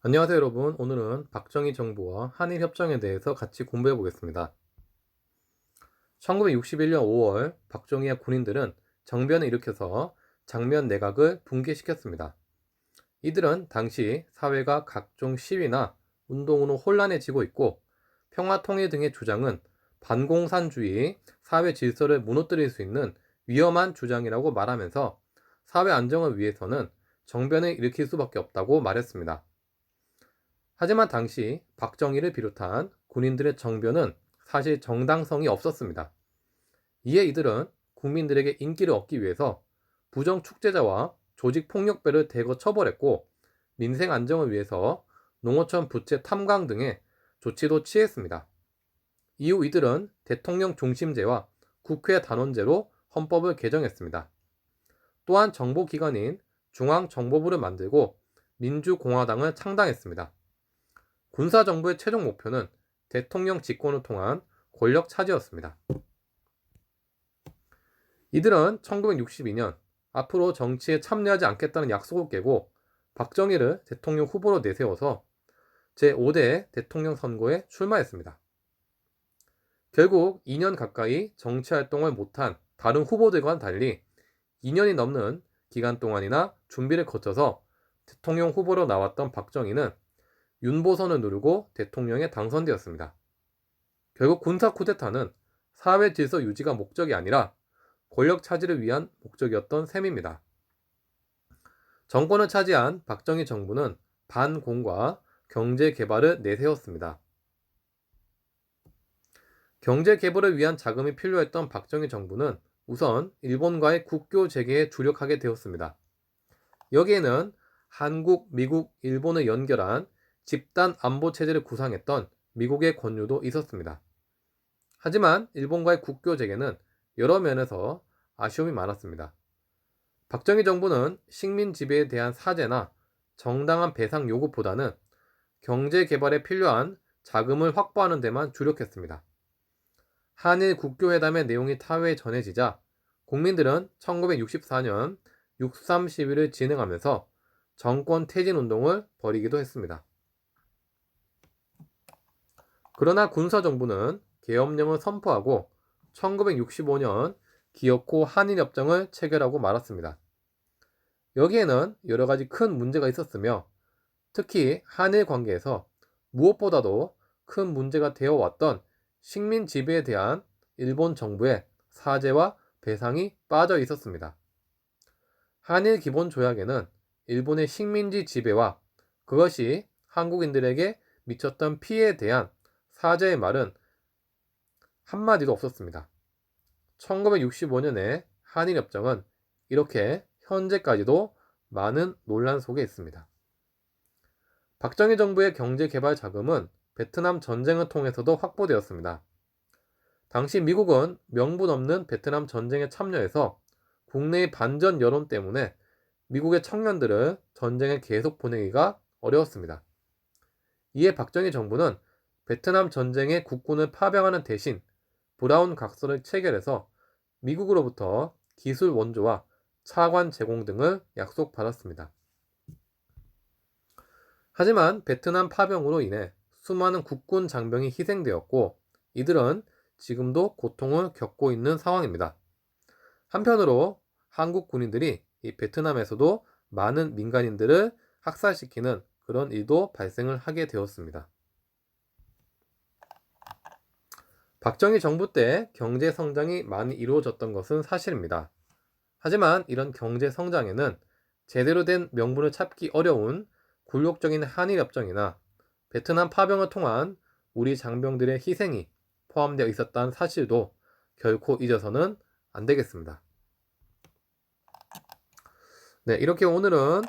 안녕하세요 여러분. 오늘은 박정희 정부와 한일협정에 대해서 같이 공부해 보겠습니다. 1961년 5월 박정희의 군인들은 정변을 일으켜서 장면 내각을 붕괴시켰습니다. 이들은 당시 사회가 각종 시위나 운동으로 혼란해지고 있고 평화통일 등의 주장은 반공산주의 사회 질서를 무너뜨릴 수 있는 위험한 주장이라고 말하면서 사회 안정을 위해서는 정변을 일으킬 수밖에 없다고 말했습니다. 하지만 당시 박정희를 비롯한 군인들의 정변은 사실 정당성이 없었습니다. 이에 이들은 국민들에게 인기를 얻기 위해서 부정축제자와 조직폭력배를 대거 처벌했고 민생 안정을 위해서 농어촌 부채 탐강 등의 조치도 취했습니다. 이후 이들은 대통령 중심제와 국회 단원제로 헌법을 개정했습니다. 또한 정보기관인 중앙정보부를 만들고 민주공화당을 창당했습니다. 군사정부의 최종 목표는 대통령 직권을 통한 권력 차지였습니다. 이들은 1962년 앞으로 정치에 참여하지 않겠다는 약속을 깨고 박정희를 대통령 후보로 내세워서 제5대 대통령 선거에 출마했습니다. 결국 2년 가까이 정치활동을 못한 다른 후보들과는 달리 2년이 넘는 기간 동안이나 준비를 거쳐서 대통령 후보로 나왔던 박정희는 윤보선을 누르고 대통령에 당선되었습니다. 결국 군사 쿠데타는 사회 질서 유지가 목적이 아니라 권력 차지를 위한 목적이었던 셈입니다. 정권을 차지한 박정희 정부는 반공과 경제 개발을 내세웠습니다. 경제 개발을 위한 자금이 필요했던 박정희 정부는 우선 일본과의 국교 재개에 주력하게 되었습니다. 여기에는 한국, 미국, 일본을 연결한 집단 안보 체제를 구상했던 미국의 권유도 있었습니다. 하지만 일본과의 국교 재개는 여러 면에서 아쉬움이 많았습니다. 박정희 정부는 식민 지배에 대한 사죄나 정당한 배상 요구보다는 경제 개발에 필요한 자금을 확보하는 데만 주력했습니다. 한일 국교회담의 내용이 타회에 전해지자 국민들은 1964년 6.3 시위를 진행하면서 정권 퇴진 운동을 벌이기도 했습니다. 그러나 군사정부는 계엄령을 선포하고 1965년 기어코 한일협정을 체결하고 말았습니다. 여기에는 여러 가지 큰 문제가 있었으며 특히 한일 관계에서 무엇보다도 큰 문제가 되어 왔던 식민 지배에 대한 일본 정부의 사죄와 배상이 빠져 있었습니다. 한일 기본 조약에는 일본의 식민지 지배와 그것이 한국인들에게 미쳤던 피해에 대한 사죄의 말은 한마디도 없었습니다. 1965년의 한일협정은 이렇게 현재까지도 많은 논란 속에 있습니다. 박정희 정부의 경제개발 자금은 베트남 전쟁을 통해서도 확보되었습니다. 당시 미국은 명분 없는 베트남 전쟁에 참여해서 국내의 반전 여론 때문에 미국의 청년들을 전쟁에 계속 보내기가 어려웠습니다. 이에 박정희 정부는 베트남 전쟁의 국군을 파병하는 대신 브라운 각서를 체결해서 미국으로부터 기술 원조와 차관 제공 등을 약속받았습니다. 하지만 베트남 파병으로 인해 수많은 국군 장병이 희생되었고 이들은 지금도 고통을 겪고 있는 상황입니다. 한편으로 한국 군인들이 이 베트남에서도 많은 민간인들을 학살시키는 그런 일도 발생을 하게 되었습니다. 박정희 정부 때 경제 성장이 많이 이루어졌던 것은 사실입니다. 하지만 이런 경제 성장에는 제대로 된 명분을 찾기 어려운 굴욕적인 한일협정이나 베트남 파병을 통한 우리 장병들의 희생이 포함되어 있었다는 사실도 결코 잊어서는 안 되겠습니다. 네, 이렇게 오늘은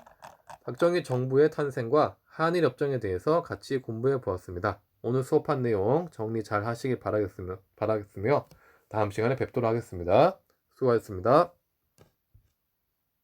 박정희 정부의 탄생과 한일협정에 대해서 같이 공부해 보았습니다. 오늘 수업한 내용 정리 잘 하시길 바라겠으며 다음 시간에 뵙도록 하겠습니다. 수고하셨습니다.